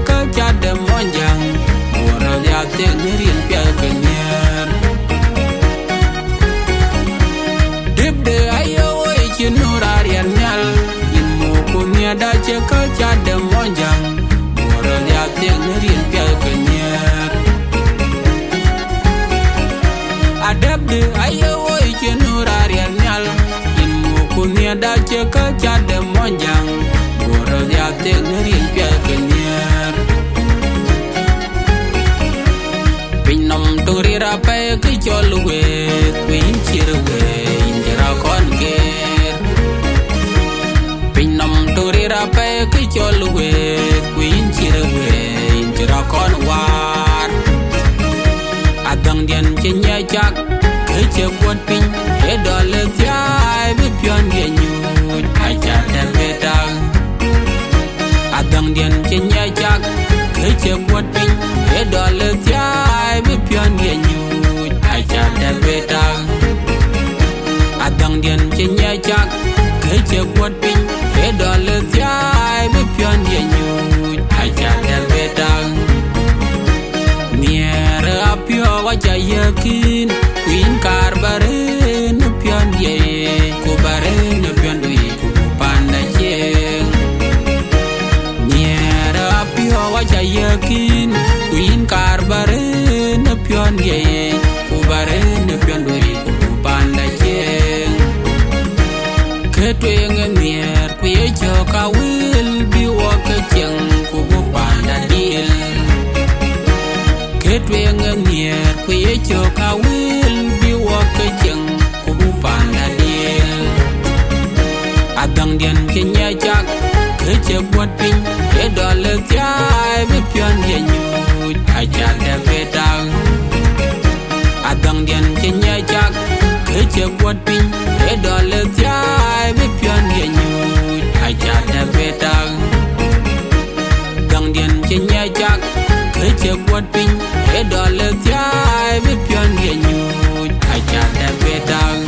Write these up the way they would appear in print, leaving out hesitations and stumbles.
ka cha de monjang ora ya te nirien pya kenyer dip de ayo e chinura rian nyal in mo kunya da che ka cha de monjang ora ya te nirien pya kenyer adab de ayo e chinura rian nyal in mo kunya da che ka cha de monjang ora ya te nirien pya kenyer Pinam turi rapai ke cholwe, pin chirwe, indira kon ger. Pinam turi rapai ke cholwe, pin chirwe, indira kon war. Adang dian cenya jak, ke cebuat pin, edol tiai bepion dia nyut, aja terbedang. Adang dian cenya jak, ke cebuat pin, edol tiai bepion dia nyut, aja terbedang. Adang dian cenya jak, ke cebuat pin, edol tiai bepion dia nyut, aja terbedang. Nier apio wajah yakin, kuin karbare nepion dia, kubare nepion dui, kubu pandai jeng. Nier apio wajah yakin, kuin karbare nepion dia, kubare nepion dui, kubu pandai jeng. Ketwe ngenier kuye joka wil biwa kejeng, kubu pandai dil. Ketwe ngenier kuye joka wil biwa kejeng, kubu pandai dil. Adang dian kenya jak, kece buat pin, edol tiai bepion dia nyut, aja terbedang. Adang dian kenya jak, kece buat pin, edol tiai bepion dia nyut, aja terbedang. Adang dian kenya jak, kece buat pin, edol tiai bepion dia nyut, aja terbedang.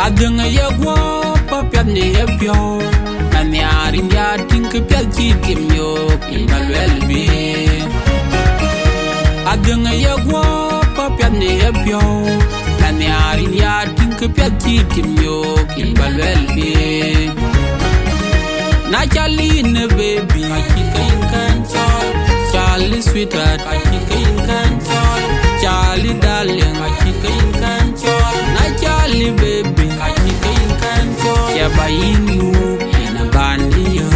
Adeng ya gua papiat ni ebyo, nani arim ya ting kepiat jikim yo inalwel bi. Adeng ya gua papiat ni ebyo, nani arim ya ting kepiat jikim yo inalwel bi. Na chali ne baby, kachi kain kancol, chali sweetheart, kachi kain kancol, chali darling, kachi kain kancol, na chali baby. Bainu ina bandiyo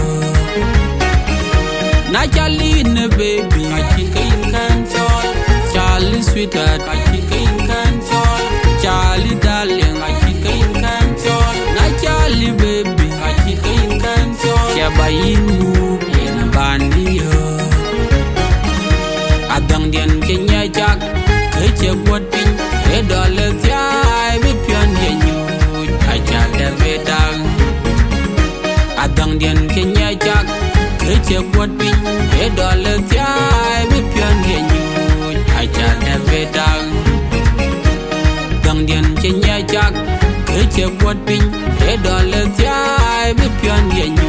na chaline baby kachika inkansol Charlie sweetheart kachika inkansol Charlie darling kachika inkansol na Charlie baby kachika inkansol bainu ina bandiyo Adang dian kenya jak kece buat pin edol tiai bepion dia nyut aja terbedang. Adang dian kenya jak, kece buat pin, edol tiai bepion dia nyut, aja terbedang. Adang dian kenya jak, kece buat pin, edol tiai bepion dia nyut.